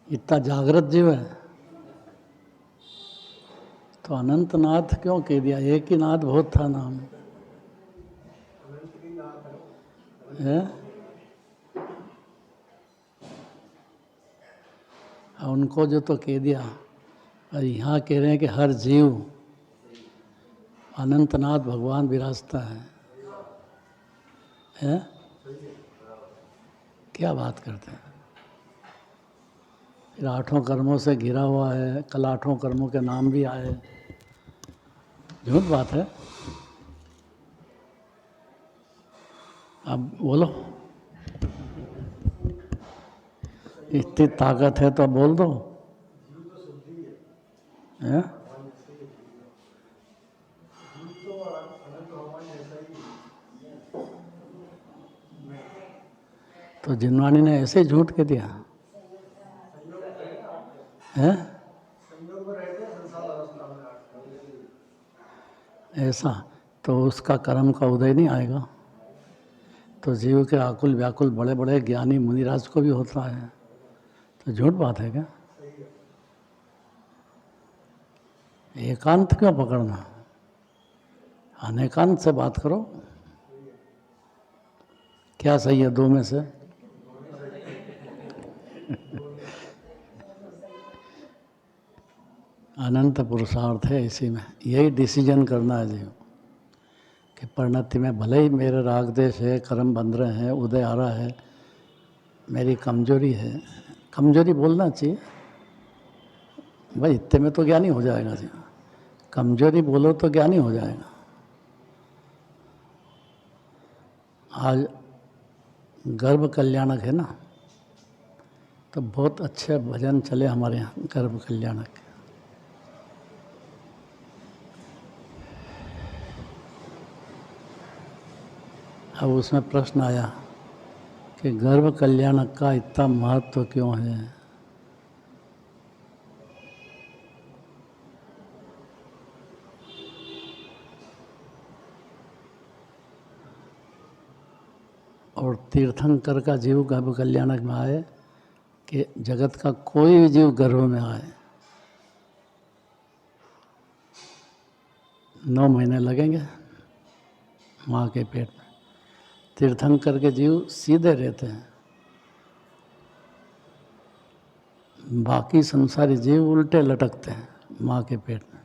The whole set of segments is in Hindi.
इतना जागृत जीव है तो अनंतनाथ क्यों कह दिया? एक ही नाथ बहुत था नाम है। उनको जो तो कह दिया, और यहाँ कह रहे हैं कि हर जीव अनंतनाथ भगवान विराजता है? क्या बात करते हैं? फिर 8 कर्मों से घिरा हुआ है, कल 8 कर्मों के नाम भी आए। झूठ बात है? अब बोलो, इतनी ताकत है तो बोल दो है? तो जिनवाणी ने ऐसे ही झूठ कह दिया है? ऐसा तो उसका कर्म का उदय नहीं आएगा। तो जीव के आकुल व्याकुल बड़े बड़े ज्ञानी मुनिराज को भी होता है, तो झूठ बात है क्या? एकांत क्यों पकड़ना? अनेकांत से बात करो। क्या सही है दो में से? अनंत पुरुषार्थ है इसी में। यही डिसीजन करना है जीव कि परिणति में भले ही मेरे राग देश है, कर्म बंध रहे हैं, उदय आ रहा है, मेरी कमजोरी है। कमजोरी बोलना चाहिए भाई, इतने में तो ज्ञानी हो जाएगा जी। कमजोरी बोलो तो ज्ञानी हो जाएगा। आज गर्भ कल्याणक है ना, तो बहुत अच्छे भजन चले हमारे यहाँ गर्भ कल्याणक। अब उसमें प्रश्न आया कि गर्भ कल्याणक का इतना महत्व क्यों है? और तीर्थंकर का जीव गर्भ कल्याणक में आए कि जगत का कोई भी जीव गर्भ में आए 9 महीने लगेंगे माँ के पेट में। तीर्थंकर के जीव सीधे रहते हैं, बाकी संसारी जीव उल्टे लटकते हैं माँ के पेट में।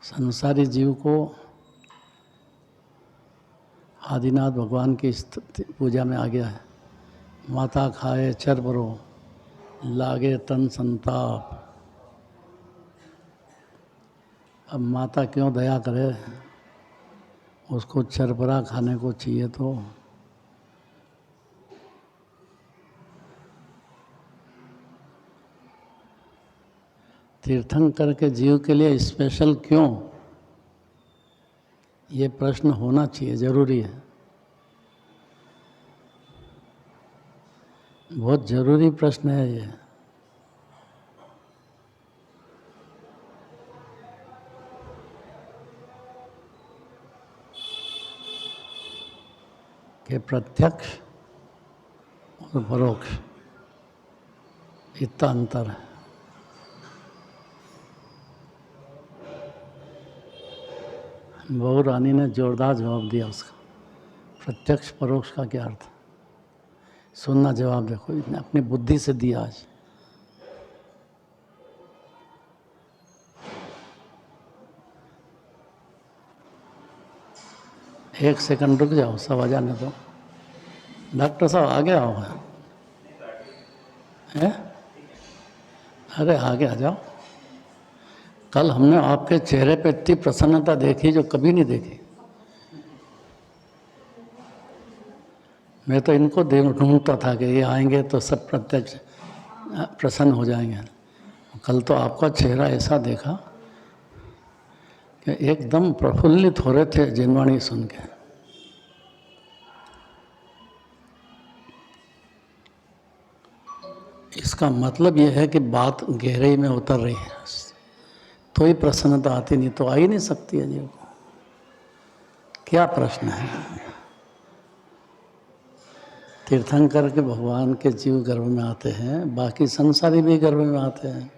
संसारी जीव को आदिनाथ भगवान की पूजा में आ गया है, माता खाए चर परो लागे तन संताप। अब माता क्यों दया करे, उसको चरपरा खाने को चाहिए। तो तीर्थंकर के जीव के लिए स्पेशल क्यों, ये प्रश्न होना चाहिए, जरूरी है, बहुत जरूरी प्रश्न है ये। कि प्रत्यक्ष और परोक्ष इतना अंतर है। बहू रानी ने जोरदार जवाब दिया उसका। प्रत्यक्ष परोक्ष का क्या अर्थ? सुनना जवाब देखो, इसने अपनी बुद्धि से दिया आज। एक सेकंड रुक जाओ, सब आ जाने दो। डॉक्टर साहब आगे आओ है? अरे आगे आ जाओ। कल हमने आपके चेहरे पे इतनी प्रसन्नता देखी जो कभी नहीं देखी। मैं तो इनको ढूंढता था कि ये आएंगे तो सब प्रत्यक्ष प्रसन्न हो जाएंगे। कल तो आपका चेहरा ऐसा देखा कि एकदम प्रफुल्लित हो रहे थे जिनवाणी सुन के। इसका मतलब यह है कि बात गहराई में उतर रही है, तो ही प्रसन्नता आती, नहीं तो आ ही नहीं सकती है जीव को। क्या प्रश्न है? तीर्थंकर के भगवान के जीव गर्भ में आते हैं, बाकी संसारी भी गर्भ में आते हैं।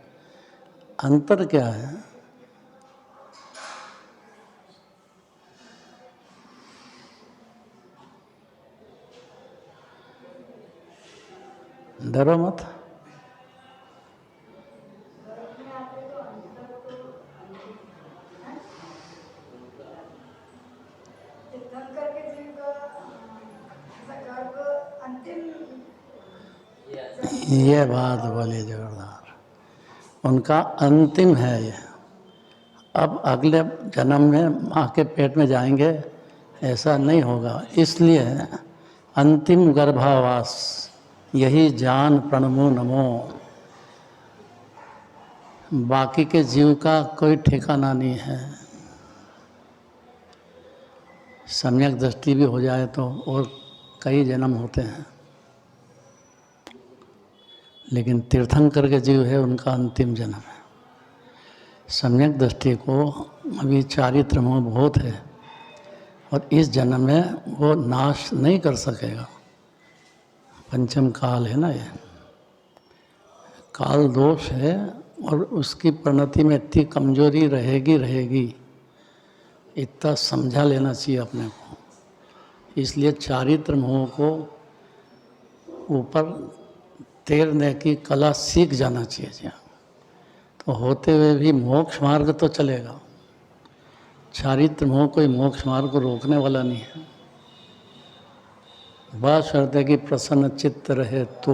अंतर क्या है? डरो मत। ये बात बोली जोरदार, उनका अंतिम है ये। अब अगले जन्म में माँ के पेट में जाएंगे ऐसा नहीं होगा, इसलिए अंतिम गर्भावास यही जान प्रणमो नमो। बाकी के जीव का कोई ठिकाना नहीं है। सम्यक दृष्टि भी हो जाए तो और कई जन्म होते हैं, लेकिन तीर्थंकर के जीव है उनका अंतिम जन्म है। सम्यक दृष्टि को अभी चारित्र मोह बहुत है और इस जन्म में वो नाश नहीं कर सकेगा। पंचम काल है ना, ये काल दोष है और उसकी परिणति में इतनी कमजोरी रहेगी, इतना समझा लेना चाहिए अपने को। इसलिए चारित्र मोह को ऊपर तैरने की कला सीख जाना चाहिए। तो होते हुए भी मोक्ष मार्ग तो चलेगा। चारित्र मोह कोई मोक्ष मार्ग को रोकने वाला नहीं है। बात शर्त है कि प्रसन्न चित्त रहे तो।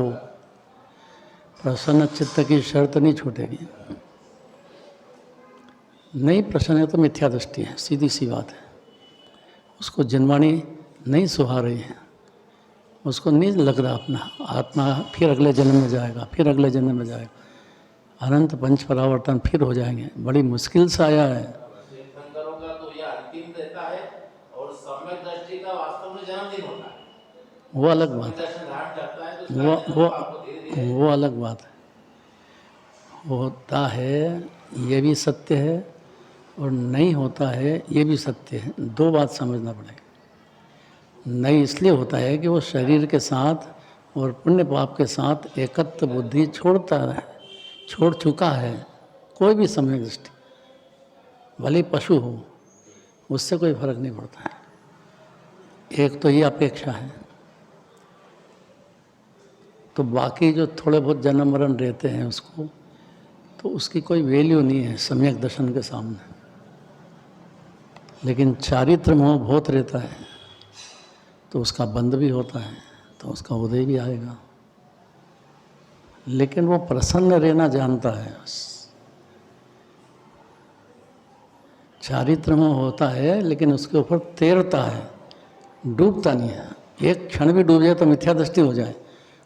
प्रसन्न चित्त की शर्त नहीं छूटेगी। नहीं प्रसन्न है तो मिथ्या दृष्टि है, सीधी सी बात है। उसको जिनवाणी नहीं सुहा रही है, उसको नहीं लग रहा अपना आत्मा फिर अगले जन्म में जाएगा, फिर अगले जन्म में जाएगा, अनंत पंच परावर्तन फिर हो जाएंगे। बड़ी मुश्किल से आया है। तीर्थंकरों का तो यह अंतिम रहता है और सम्यक दृष्टि का वास्तव में जन्मदिन होता है। वो अलग बात है, वो अलग बात है। होता है ये भी सत्य है और नहीं होता है ये भी सत्य है। दो बात समझना पड़ेगा। नहीं इसलिए होता है कि वो शरीर के साथ और पुण्य पाप के साथ एकत्व बुद्धि छोड़ चुका है। कोई भी सम्यक दृष्टि, भले पशु हो, उससे कोई फर्क नहीं पड़ता है। एक तो ये अपेक्षा है। तो बाकी जो थोड़े बहुत जन्म मरण रहते हैं उसको, तो उसकी कोई वैल्यू नहीं है सम्यक दर्शन के सामने। लेकिन चारित्र मोह बहुत रहता है तो उसका बंद भी होता है, तो उसका उदय भी आएगा। लेकिन वो प्रसन्न रहना जानता है। चारित्र मोह होता है लेकिन उसके ऊपर तैरता है, डूबता नहीं है। एक क्षण भी डूब जाए तो मिथ्या दृष्टि हो जाए,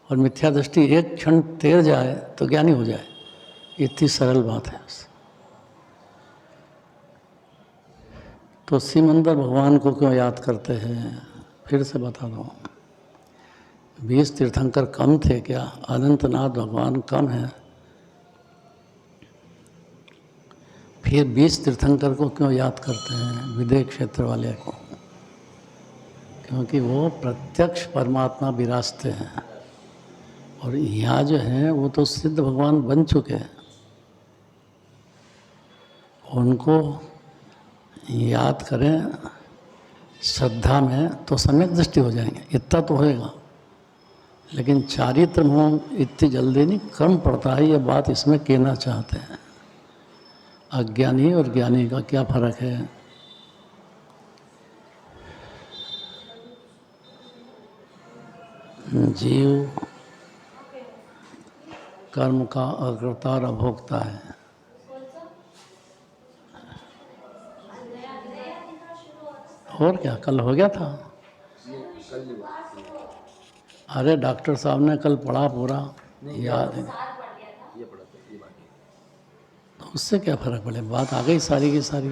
और मिथ्या दृष्टि एक क्षण तैर जाए तो ज्ञानी हो जाए। इतनी सरल बात है। तो सिमंदर भगवान को क्यों याद करते हैं? फिर से बता दो। 20 तीर्थंकर कम थे क्या? अनंतनाथ भगवान कम है। फिर 20 तीर्थंकर को क्यों याद करते हैं? विदेह क्षेत्र वाले को, क्योंकि वो प्रत्यक्ष परमात्मा विराजते हैं। और यहाँ जो हैं वो तो सिद्ध भगवान बन चुके हैं। उनको याद करें श्रद्धा में तो सम्यक दृष्टि हो जाएंगे, इतना तो होएगा। लेकिन चारित्र मोह इतनी जल्दी नहीं कम पड़ता है, ये बात इसमें कहना चाहते हैं। अज्ञानी और ज्ञानी का क्या फर्क है? जीव कर्म का अकर्ता और अभोक्ता है। और क्या कल हो गया था? अरे डॉक्टर साहब ने कल पढ़ा पूरा, याद है। तो उससे क्या फ़र्क पड़े, बात आ गई सारी की सारी।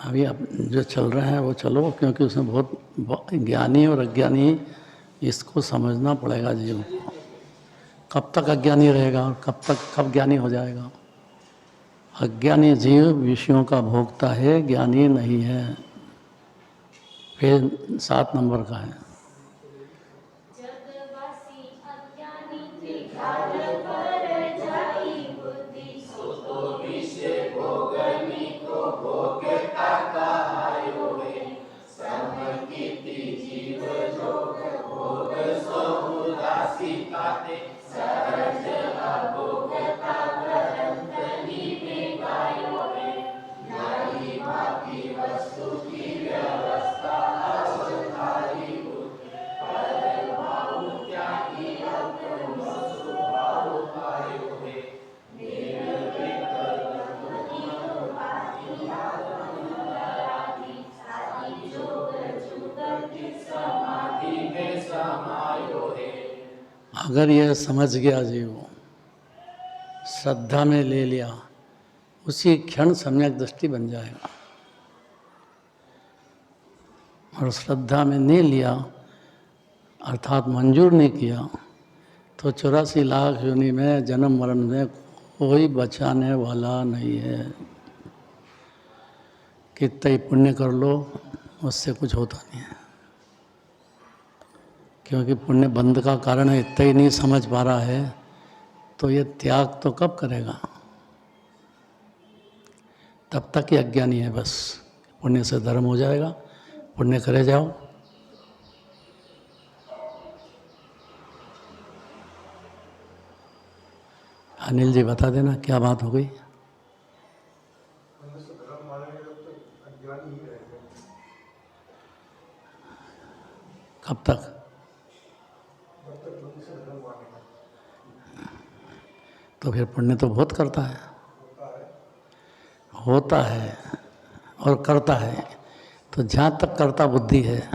अभी अब जो चल रहा है वो चलो, क्योंकि उसमें बहुत ज्ञानी और अज्ञानी, इसको समझना पड़ेगा जीव को। कब तक अज्ञानी रहेगा और कब ज्ञानी हो जाएगा? अज्ञानी जीव विषयों का भोगता है, ज्ञानी नहीं है। फिर 7 नंबर का है। में समायो है। अगर यह समझ गया जीव, श्रद्धा में ले लिया, उसी क्षण सम्यक दृष्टि बन जाएगा। और श्रद्धा में नहीं लिया अर्थात मंजूर नहीं किया तो 84 लाख योनि में जन्म मरण में कोई बचाने वाला नहीं है। कितना ही पुण्य कर लो उससे कुछ होता नहीं है, क्योंकि पुण्य बंध का कारण है। इतना ही नहीं समझ पा रहा है तो ये त्याग तो कब करेगा? तब तक ही अज्ञानी है बस। पुण्य से धर्म हो जाएगा, पुण्य करे जाओ। अनिल जी बता देना क्या बात हो गई? कब तक? तो फिर पुण्य तो बहुत करता है, होता है और करता है। तो जहाँ तक करता बुद्धि है,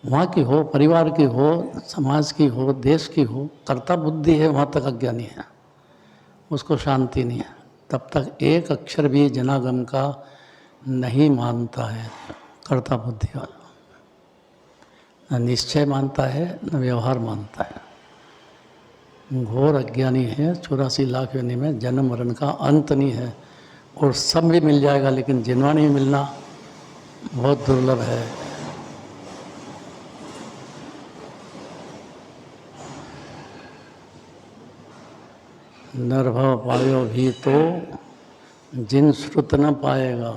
वहाँ की हो, परिवार की हो, समाज की हो, देश की हो, कर्ता बुद्धि है, वहाँ तक अज्ञानी है, उसको शांति नहीं है। तब तक एक अक्षर भी जनागम का नहीं मानता है कर्ता बुद्धि वाला। न निश्चय मानता है, न व्यवहार मानता है। घोर अज्ञानी है। 84 लाख योनि में जन्म मरण का अंत नहीं है। और सब भी मिल जाएगा, लेकिन जिनवाणी मिलना बहुत दुर्लभ है। नरभव पायो भी तो जिन श्रुत न पाएगा।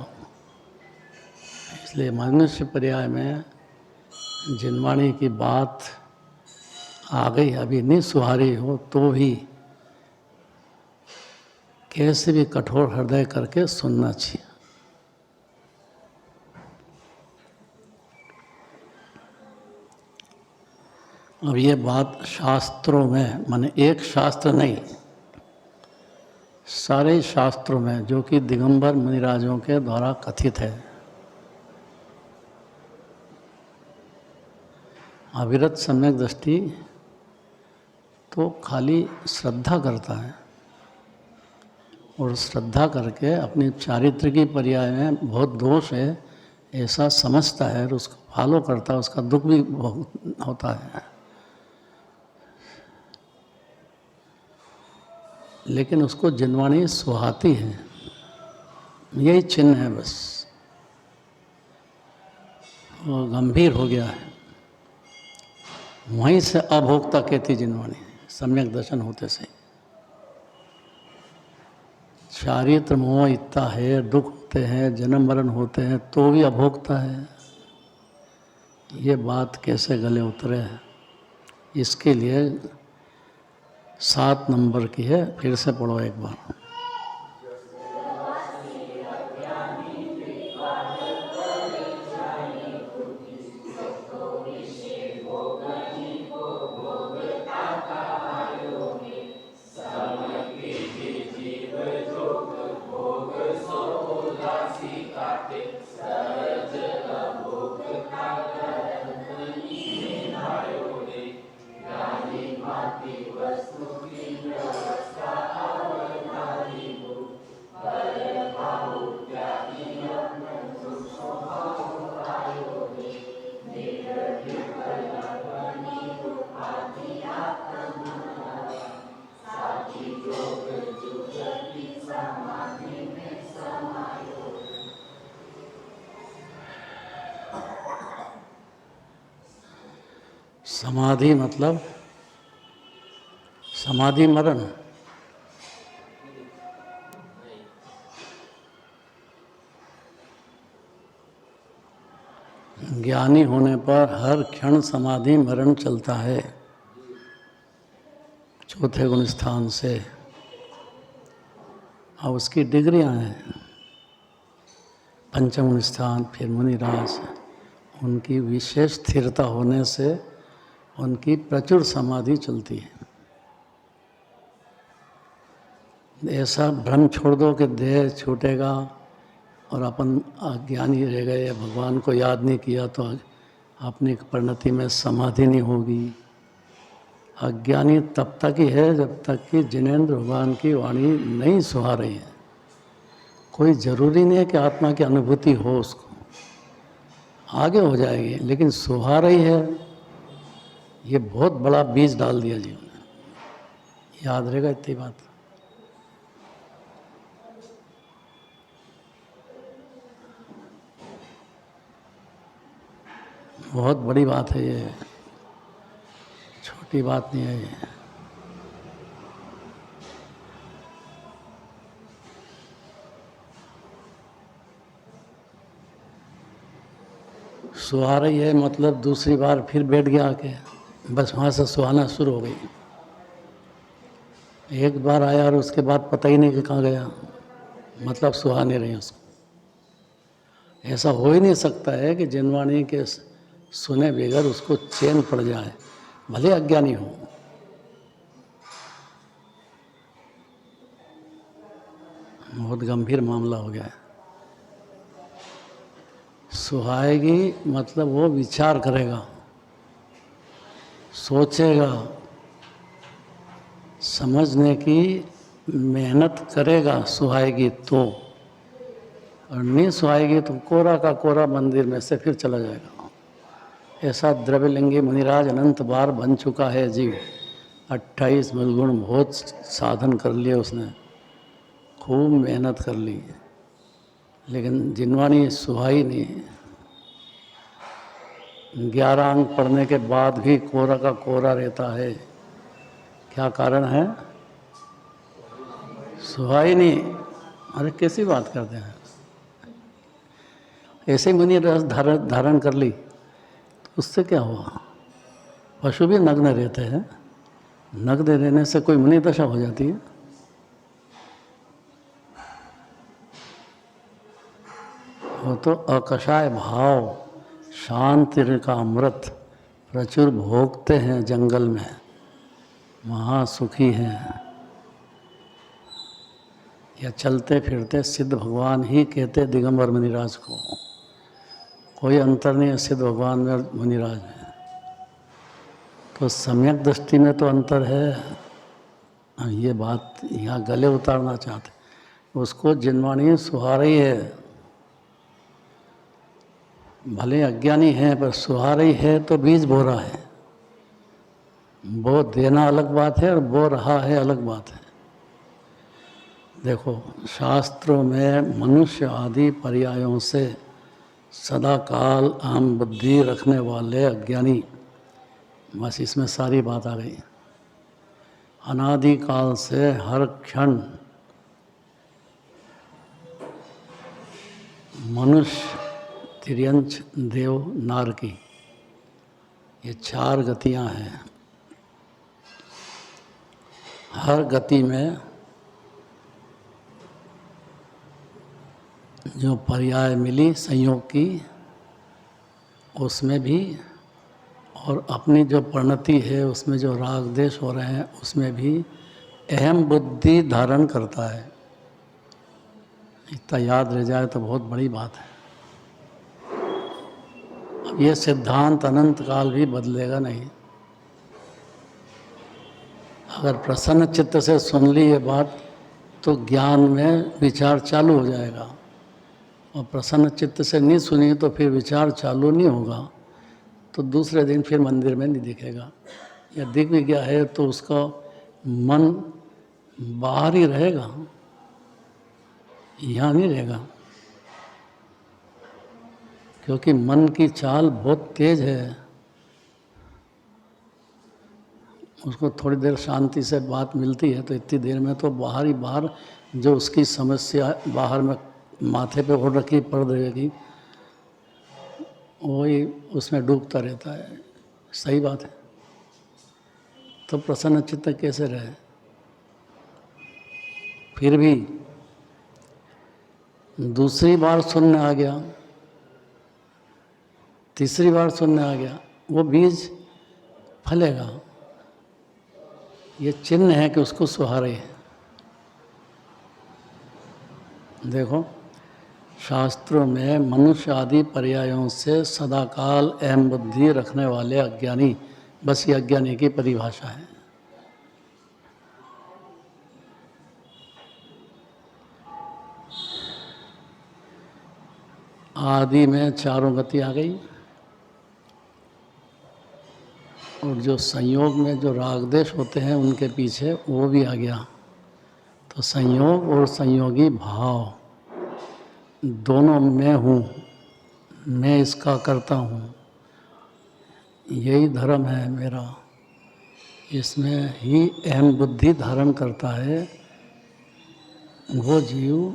इसलिए मनुष्य पर्याय में जिनवाणी की बात आ गई, अभी नहीं सुहारी हो तो भी कैसे भी कठोर हृदय करके सुनना चाहिए। अब ये बात शास्त्रों में, माने एक शास्त्र नहीं, सारे शास्त्रों में, जो कि दिगंबर मुनिराजों के द्वारा कथित है। अविरत सम्यक दृष्टि तो खाली श्रद्धा करता है, और श्रद्धा करके अपनी चारित्र की पर्याय में बहुत दोष है ऐसा समझता है और उसको फॉलो करता है, उसका दुख भी बहुत होता है। लेकिन उसको जिनवाणी सुहाती है, यही चिन्ह है बस। वो गंभीर हो गया है, वहीं से अभोक्ता कहती जिनवाणी सम्यक दर्शन होते से। चारित्र मोह इतना है, दुख होते हैं, जन्म मरण होते हैं, तो भी अभोक्ता है। ये बात कैसे गले उतरे है? इसके लिए 7 नंबर की है, फिर से पढ़ो एक बार। समाधि मतलब समाधि मरण। ज्ञानी होने पर हर क्षण समाधि मरण चलता है। चौथे गुण स्थान से अब उसकी डिग्रियां हैं। पंचम गुण स्थान, फिर मुनिराज, उनकी विशेष स्थिरता होने से उनकी प्रचुर समाधि चलती है। ऐसा भ्रम छोड़ दो कि देह छूटेगा और अपन अज्ञानी रह गए, भगवान को याद नहीं किया तो अपनी परिणति में समाधि नहीं होगी। अज्ञानी तब तक ही है जब तक कि जिनेंद्र भगवान की वाणी नहीं सुहा रही है। कोई ज़रूरी नहीं है कि आत्मा की अनुभूति हो, उसको आगे हो जाएगी, लेकिन सुहा रही है, ये बहुत बड़ा बीज डाल दिया जीवन में। याद रहेगा इतनी बात। बहुत बड़ी बात है ये, छोटी बात नहीं है ये। सुहा रही है मतलब दूसरी बार फिर बैठ गया आके, बस वहाँ से सुहाना शुरू हो गई। एक बार आया और उसके बाद पता ही नहीं कि कहाँ गया, मतलब सुहा नहीं रही उसको। ऐसा हो ही नहीं सकता है कि जिनवाणी के सुने बगैर उसको चैन पड़ जाए, भले अज्ञानी हो। बहुत गंभीर मामला हो गया है। सुहाएगी मतलब वो विचार करेगा, सोचेगा, समझने की मेहनत करेगा, सुहाएगी तो। और नहीं सुहाएगी तो कोरा का कोरा मंदिर में से फिर चला जाएगा। ऐसा द्रव्यलिंगी मुनिराज अनंत बार बन चुका है जीव। 28 मलगुण बहुत साधन कर लिए उसने, खूब मेहनत कर ली, लेकिन जिनवाणी सुहाई नहीं। 11 अंक पढ़ने के बाद भी कोरा का कोरा रहता है। क्या कारण है? सुहाई नहीं। अरे कैसी बात करते हैं? ऐसे ही मुनि रस धारण कर ली तो उससे क्या हुआ? पशु भी नग्न रहते हैं, नग्न रहने से कोई मुनि दशा हो जाती है? वो तो अकषाय भाव, शांति का अमृत प्रचुर भोगते हैं जंगल में, महासुखी हैं। या चलते फिरते सिद्ध भगवान ही कहते दिगंबर मुनिराज को, कोई अंतर नहीं है सिद्ध भगवान में और मुनिराज में। तो सम्यक दृष्टि में तो अंतर है। ये बात यहाँ गले उतारना चाहते, उसको जिनवाणी सुहा रही है, भले अज्ञानी है पर सुहा रही है तो बीज बो रहा है। बो देना अलग बात है और बो रहा है अलग बात है। देखो शास्त्रों में मनुष्य आदि पर्यायों से सदा काल आम बुद्धि रखने वाले अज्ञानी, बस इसमें सारी बात आ गई। अनादि काल से हर क्षण मनुष्य, तिर्यंच, देव, नारकी, ये 4 गतियां हैं। हर गति में जो पर्याय मिली संयोग की, उसमें भी, और अपनी जो परिणति है उसमें जो राग देश हो रहे हैं उसमें भी अहम बुद्धि धारण करता है। इतना याद रह जाए तो बहुत बड़ी बात है। अब ये सिद्धांत अनंत काल भी बदलेगा नहीं। अगर प्रसन्न चित्त से सुन ली ये बात तो ज्ञान में विचार चालू हो जाएगा, और प्रसन्न चित्त से नहीं सुनी तो फिर विचार चालू नहीं होगा, तो दूसरे दिन फिर मंदिर में नहीं दिखेगा। या दिख भी गया है तो उसका मन बाहर ही रहेगा, यहाँ नहीं रहेगा, क्योंकि मन की चाल बहुत तेज है। उसको थोड़ी देर शांति से बात मिलती है तो इतनी देर में तो बाहर ही बाहर जो उसकी समस्या बाहर में माथे पे उड़ रखी पड़ रहेगी, वही उसमें डूबता रहता है। सही बात है। तो प्रसन्न चित्त कैसे रहे? फिर भी दूसरी बार सुनने आ गया, तीसरी बार सुनने आ गया, वो बीज फलेगा। ये चिन्ह है कि उसको सुहा रही है। देखो शास्त्रों में मनुष्य आदि पर्यायों से सदाकाल अहम बुद्धि रखने वाले अज्ञानी, बस ये अज्ञानी की परिभाषा है। आदि में चारों गति आ गई, और जो संयोग में जो राग देश होते हैं उनके पीछे वो भी आ गया। तो संयोग और संयोगी भाव दोनों में हूँ, मैं इसका करता हूँ, यही धर्म है मेरा। इसमें ही अहम बुद्धि धारण करता है वो जीव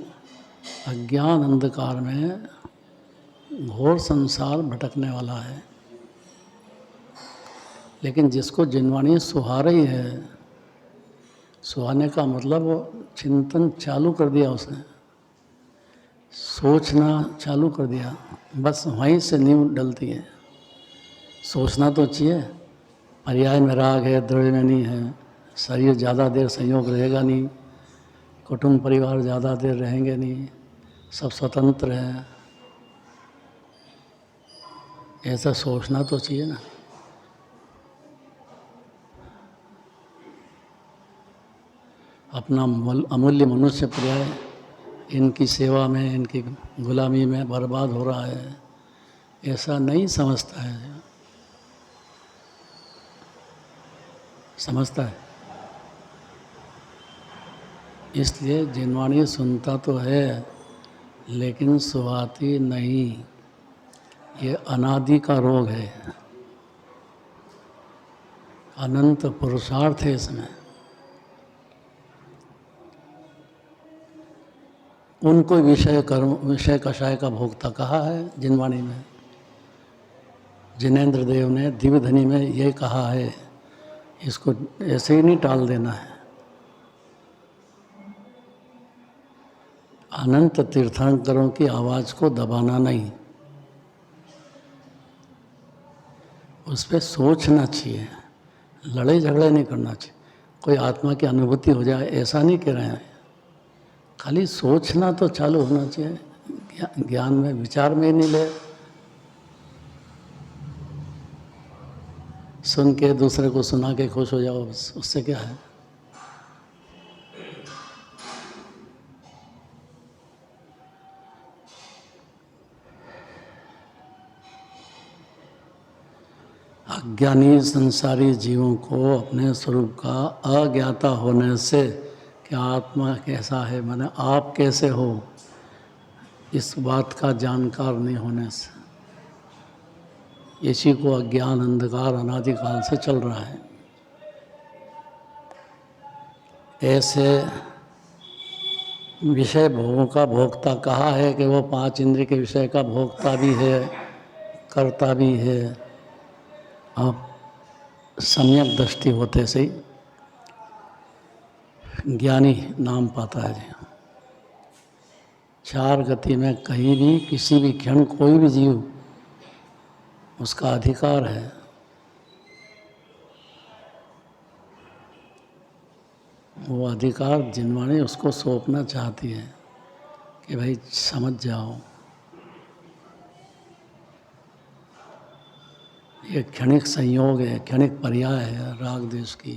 अज्ञान अंधकार में घोर संसार भटकने वाला है। लेकिन जिसको जिनवाणी सुहा रही है, सुहाने का मतलब वो चिंतन चालू कर दिया, उसने सोचना चालू कर दिया, बस वहीं से नींव डलती है। सोचना तो चाहिए, पर्याय में राग है, द्रव्य में नहीं है, शरीर ज़्यादा देर संयोग रहेगा नहीं, कुटुंब परिवार ज़्यादा देर रहेंगे नहीं, सब स्वतंत्र हैं, ऐसा सोचना तो चाहिए ना। अपना अमूल्य मनुष्य पर्याय इनकी सेवा में, इनकी गुलामी में बर्बाद हो रहा है, ऐसा नहीं समझता है। समझता है, इसलिए जिनवाणी सुनता तो है लेकिन सुहाती नहीं। ये अनादि का रोग है, अनंत पुरुषार्थ है इसमें। उनको विषय कर्म, विषय कषाय का भोक्ता कहा है जिनवाणी में। जिनेंद्र देव ने दिव्य ध्वनि में ये कहा है, इसको ऐसे ही नहीं टाल देना है। अनंत तीर्थंकरों की आवाज़ को दबाना नहीं, उस पर सोचना चाहिए, लड़ाई झगड़े नहीं करना चाहिए। कोई आत्मा की अनुभूति हो जाए ऐसा नहीं कह रहे हैं, खाली सोचना तो चालू होना चाहिए। ज्ञान में, विचार में ही नहीं ले, सुन के दूसरे को सुना के खुश हो जाओ, बस उससे क्या है। अज्ञानी संसारी जीवों को अपने स्वरूप का अज्ञाता होने से, कि आत्मा कैसा है, माने आप कैसे हो, इस बात का जानकार नहीं होने से, इसी को अज्ञान अंधकार अनादिकाल से चल रहा है। ऐसे विषय भोगों का भोक्ता कहा है कि वो 5 इंद्रिय के विषय का भोक्ता भी है, करता भी है। अब सम्यक दृष्टि होते से ही ज्ञानी नाम पाता है। 4 गति में कहीं भी किसी भी क्षण कोई भी जीव, उसका अधिकार है। वो अधिकार जिनवाणी उसको सौंपना चाहती है कि भाई समझ जाओ, ये क्षणिक संयोग है, क्षणिक पर्याय है राग देश की।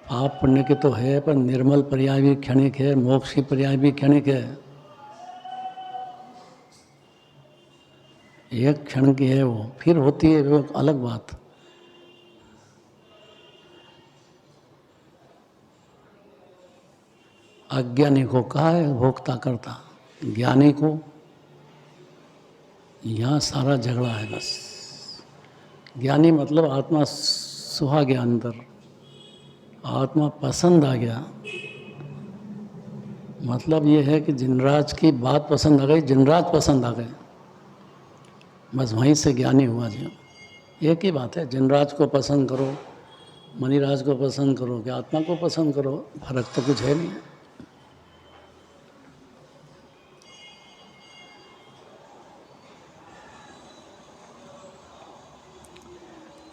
पाप पुण्य के तो है, पर निर्मल पर्याय भी क्षणिक है, मोक्ष की पर्याय भी क्षणिक है। एक क्षण की है, वो फिर होती है वो अलग बात। अज्ञानी को कहा है भोक्ता करता, ज्ञानी को यहाँ सारा झगड़ा है। बस ज्ञानी मतलब आत्मा सुहा गया, अंदर आत्मा पसंद आ गया। मतलब ये है कि जिनराज की बात पसंद आ गई, जिनराज पसंद आ गए, बस वहीं से ज्ञानी हुआ जी। एक ही बात है, जिनराज को पसंद करो, मणिराज को पसंद करो कि आत्मा को पसंद करो, फर्क तो कुछ है नहीं।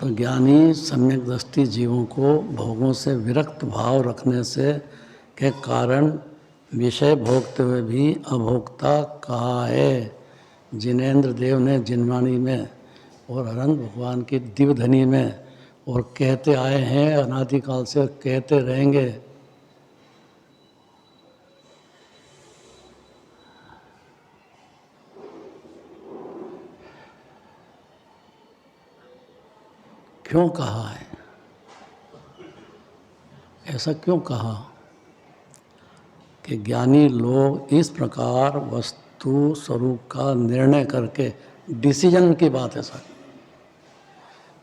तो ज्ञानी सम्यक दृष्टि जीवों को भोगों से विरक्त भाव रखने से के कारण विषय भोगते हुए भी अभोक्ता कहा है जिनेंद्र देव ने जिनवाणी में और अनंत भगवान की दिव्यधनी में, और कहते आए हैं अनादिकाल से और कहते रहेंगे। क्यों कहा है, ऐसा क्यों कहा कि ज्ञानी लोग इस प्रकार वस्तु स्वरूप का निर्णय करके, डिसीजन की बात है सर,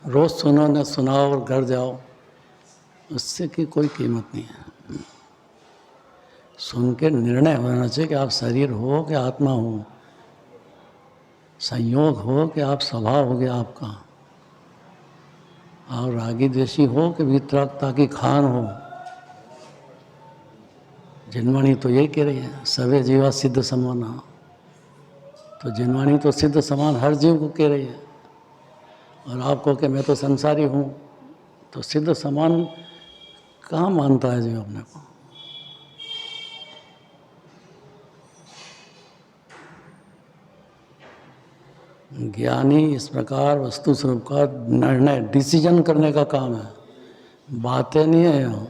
रोज़ सुनो न सुनाओ और घर जाओ, उससे की कोई कीमत नहीं है। सुन के निर्णय होना चाहिए कि आप शरीर हो कि आत्मा हो, संयोग हो कि आप स्वभाव हो गया आपका, आप रागी द्वेषी हो कि वितरागता की खान हो। जिनवाणी तो यही कह रही है, सवे जीवा सिद्ध समाना, तो जिनवाणी तो सिद्ध समान हर जीव को कह रही है। और आपको कि मैं तो संसारी हूँ, तो सिद्ध समान कहाँ मानता है जीव अपने को। ज्ञानी इस प्रकार वस्तु स्वरूप का निर्णय, डिसीजन करने का काम है, बातें नहीं है यहाँ,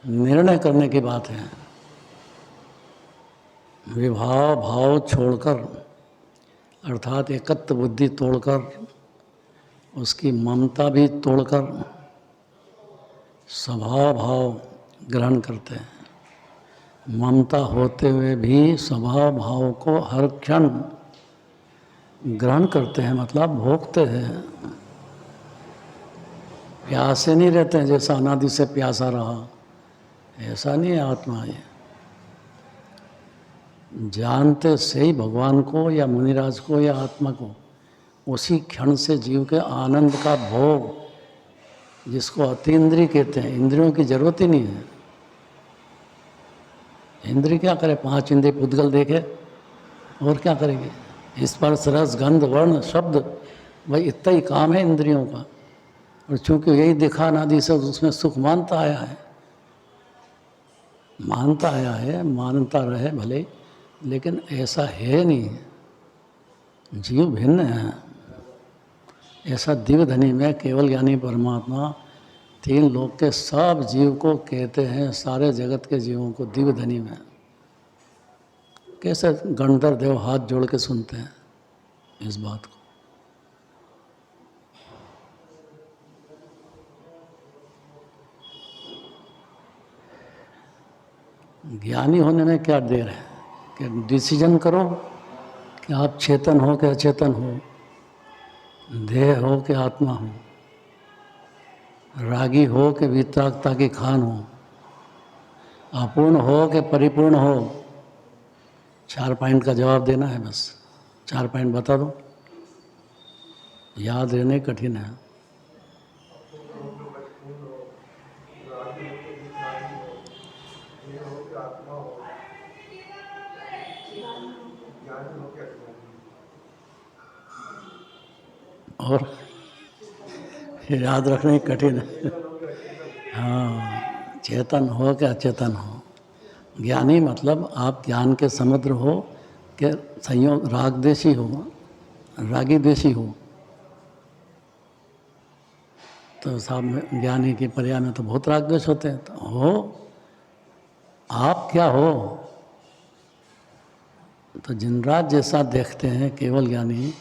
निर्णय करने की बात है। विभाव भाव छोड़कर, अर्थात एकत्व बुद्धि तोड़कर, उसकी ममता भी तोड़कर स्वभाव भाव ग्रहण करते हैं। ममता होते हुए भी स्वभाव भाव को हर क्षण ग्रहण करते हैं, मतलब भोगते हैं। प्यासे नहीं रहते हैं जैसा अनादि से प्यासा रहा, ऐसा नहीं है आत्मा। ये जानते से ही भगवान को या मुनिराज को या आत्मा को उसी क्षण से जीव के आनंद का भोग, जिसको अतीन्द्रिय कहते हैं, इंद्रियों की जरूरत ही नहीं है। इंद्रिय क्या करे, 5 इंद्रिय पुद्गल देखे और क्या करेगी। स्पर्श रस गंध वर्ण शब्द, भाई इतना ही काम है इंद्रियों का। और चूंकि यही देखा अनादि से उसमें सुख मानता आया है, मानता रहे भले, लेकिन ऐसा है नहीं। जीव भिन्न है। ऐसा दिव्य धनी में केवल ज्ञानी परमात्मा 3 लोक के सब जीव को कहते हैं, सारे जगत के जीवों को दिव्य धनी में। कैसे गणधर देव हाथ जोड़ के सुनते हैं इस बात को। ज्ञानी होने में क्या देर है कि डिसीजन करो कि आप चेतन हो कि अचेतन हो, देह हो कि आत्मा हो, रागी हो कि वितरागता की खान हो, अपूर्ण हो कि परिपूर्ण हो। 4 पॉइंट का जवाब देना है बस। 4 पॉइंट बता दो, याद रहने कठिन है। और याद रखने कठिन है। हाँ, चेतन हो कि अचेतन हो। ज्ञानी मतलब आप ज्ञान के समुद्र हो कि संयोग राग देशी हो, रागी देशी हो। तो साहब ज्ञानी की पर्याय में तो बहुत राग द्वेष होते हैं। तो हो, आप क्या हो। तो जिनराज जैसा देखते हैं केवल ज्ञानी,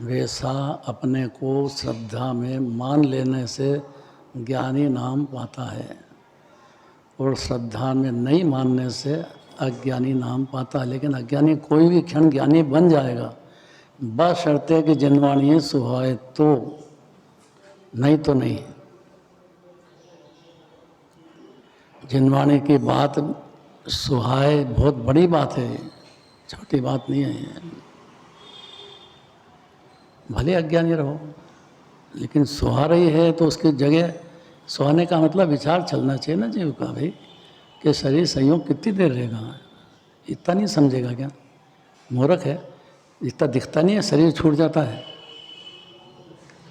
वैसा अपने को श्रद्धा में मान लेने से ज्ञानी नाम पाता है, और श्रद्धा में नहीं मानने से अज्ञानी नाम पाता है। लेकिन अज्ञानी कोई भी क्षण ज्ञानी बन जाएगा, बशर्ते कि जिनवाणी सुहाए तो, नहीं तो नहीं। जिनवाणी की बात सुहाए बहुत बड़ी बात है, छोटी बात नहीं है। भले अज्ञानी रहो, लेकिन सुहा रही है तो उसकी जगह, सुहाने का मतलब विचार चलना चाहिए ना जीव का, भाई कि शरीर संयोग कितनी देर रहेगा। इतना नहीं समझेगा क्या, मूर्ख है। इतना दिखता नहीं है, शरीर छूट जाता है।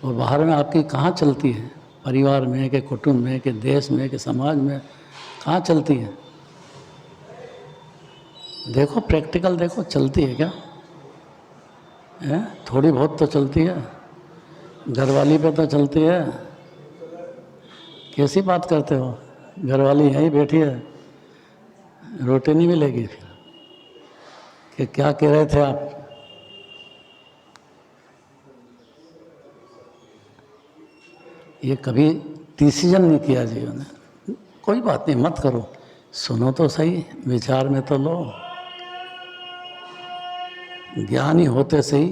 और बाहर में आपकी कहाँ चलती है, परिवार में कि कुटुंब में कि देश में कि समाज में, कहाँ चलती है? देखो प्रैक्टिकल देखो, चलती है क्या? है थोड़ी बहुत तो चलती है, घरवाली पे तो चलती है। कैसी बात करते हो? घरवाली यहीं बैठी है, रोटी नहीं मिलेगी फिर? कि क्या कह रहे थे आप? ये कभी डिसीजन नहीं किया जीवन ने। कोई बात नहीं, मत करो, सुनो तो सही, विचार में तो लो। ज्ञानी होते सही,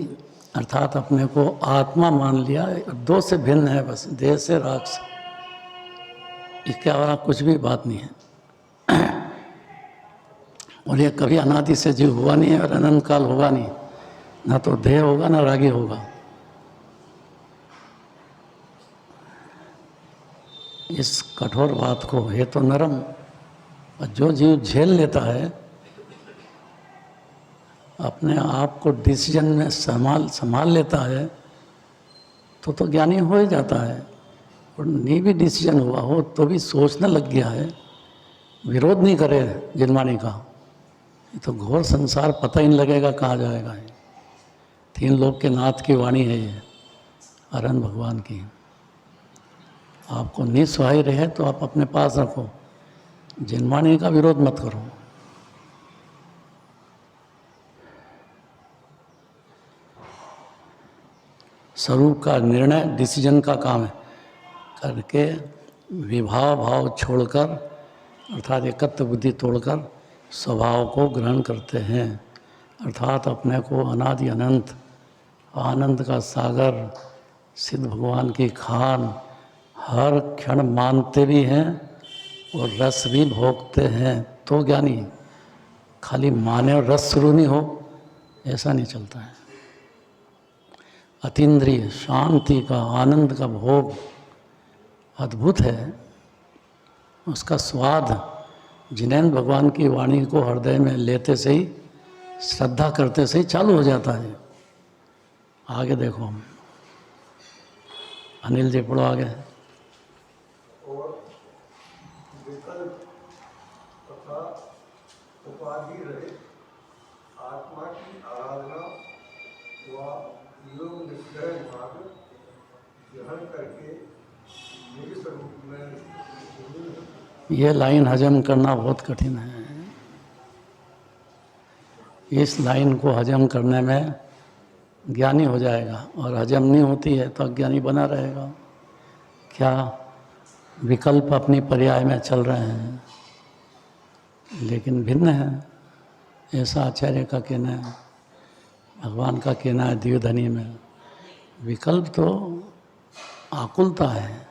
अर्थात अपने को आत्मा मान लिया, दो से भिन्न है बस, देह से राग से, इसके अलावा कुछ भी बात नहीं है। और ये कभी अनादि से जीव हुआ नहीं है और अनंत काल होगा नहीं, ना तो देह होगा ना रागी होगा। इस कठोर बात को, है तो नरम, और जो जीव झेल लेता है, अपने आप को डिसीजन में संभाल लेता है, तो ज्ञानी हो ही जाता है। और नहीं भी डिसीजन हुआ हो तो भी सोचने लग गया है, विरोध नहीं करे जिनवाणी का, ये तो घोर संसार पता ही नहीं लगेगा कहाँ जाएगा। ये तीन लोक के नाथ की वाणी है ये, अरहंत भगवान की। आपको निस्सहाय रहे तो आप अपने पास रखो, जिनवाणी का विरोध मत करो। स्वरूप का निर्णय डिसीजन का काम है करके, विभाव भाव छोड़कर, अर्थात एकत्व बुद्धि तोड़कर स्वभाव को ग्रहण करते हैं। अर्थात अपने को अनादि अनंत आनंद का सागर, सिद्ध भगवान की खान हर क्षण मानते भी हैं और रस भी भोगते हैं। तो ज्ञानी, खाली माने और रस शुरू नहीं हो, ऐसा नहीं चलता है। अतीन्द्रिय शांति का, आनंद का भोग अद्भुत है। उसका स्वाद जिनेंद्र भगवान की वाणी को हृदय में लेते से ही, श्रद्धा करते से ही चालू हो जाता है। आगे देखो, अनिल जी पढ़ो आगे। और विकल्प तथा उपाधि रहित आत्मा की आराधना व योग निग्रह मार्ग ग्रहण करके निज स्वरूप में। ये लाइन हजम करना बहुत कठिन है। इस लाइन को हजम करने में ज्ञानी हो जाएगा, और हजम नहीं होती है तो अज्ञानी बना रहेगा। क्या विकल्प अपनी पर्याय में चल रहे हैं, लेकिन भिन्न है, ऐसा आचार्य का कहना है, भगवान का कहना है। दिव्यधनी में विकल्प तो आकुलता है,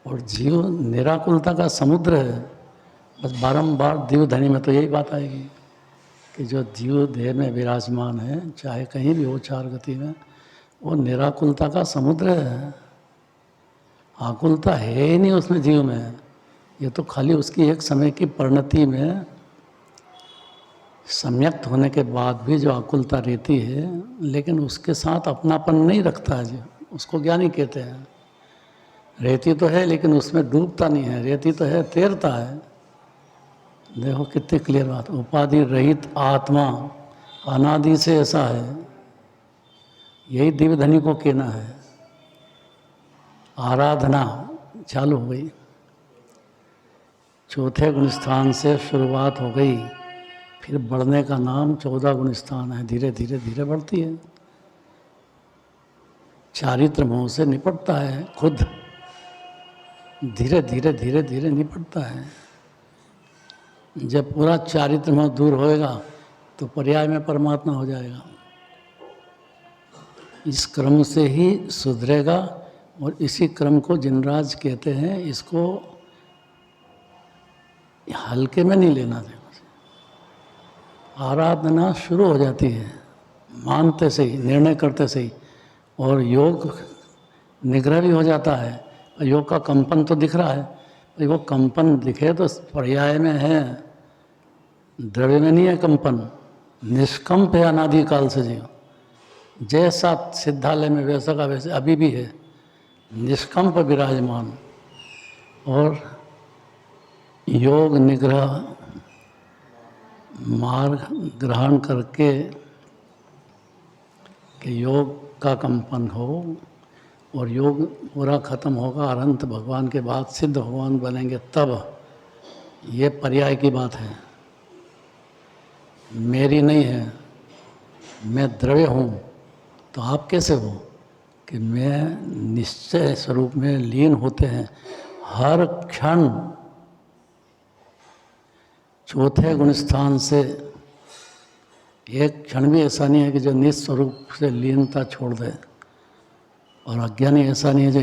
और जीव निराकुलता का समुद्र है। बस बारंबार दिव्यधनी में तो यही बात आएगी कि जो जीव देह में विराजमान है, चाहे कहीं भी हो चार गति में, वो निराकुलता का समुद्र है। आकुलता है ही नहीं उसमें, जीव में। ये तो खाली उसकी एक समय की परिणति में सम्यक्त होने के बाद भी जो आकुलता रहती है, लेकिन उसके साथ अपनापन नहीं रखता है जीव, उसको ज्ञानी कहते हैं। रहती तो है लेकिन उसमें डूबता नहीं है, रहती तो है, तैरता है। देखो कितनी क्लियर बात। उपाधि रहित आत्मा अनादि से ऐसा है, यही दिव्यधनी को कहना है। आराधना चालू हो गई, चौथे गुण स्थान से शुरुआत हो गई, फिर बढ़ने का नाम 14 गुण स्थान है। धीरे धीरे धीरे बढ़ती है, चारित्र मोह से निपटता है खुद, धीरे धीरे धीरे धीरे निपटता है। जब पूरा चारित्र मोह दूर होएगा तो पर्याय में परमात्मा हो जाएगा। इस क्रम से ही सुधरेगा, और इसी क्रम को जिनराज कहते हैं। इसको हल्के में नहीं लेना चाहिए। आराधना शुरू हो जाती है मानते से ही, निर्णय करते से ही, और योग निग्रह भी हो जाता है। योग का कंपन तो दिख रहा है, वो कंपन दिखे तो पर्याय में है, द्रव्य में नहीं है कंपन। निष्कंप है अनादिकाल से जीव, जैसा सिद्धालय में वैसा का वैसे अभी भी है, निष्कंप विराजमान। और योग निग्रह मार्ग ग्रहण करके कि योग का कंपन हो और योग पूरा खत्म होगा, अनंत भगवान के बाद सिद्ध भगवान बनेंगे, तब ये पर्याय की बात है, मेरी नहीं है। मैं द्रव्य हूँ तो आप कैसे हो कि मैं निश्चय स्वरूप में लीन होते हैं हर क्षण। चौथे गुण स्थान से एक क्षण भी ऐसा नहीं है कि जो निस्वरूप से लीनता छोड़ दे, और अज्ञानी ऐसा नहीं है जो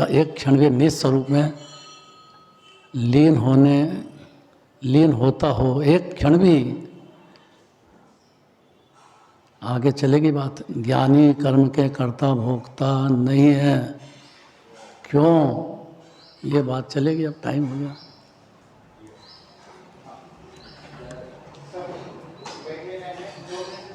एक क्षण भी निस्वरूप में लीन होता हो, एक क्षण भी। आगे चलेगी बात। ज्ञानी कर्म के कर्ता भोक्ता नहीं है, क्यों, ये बात चलेगी। अब टाइम हो गया।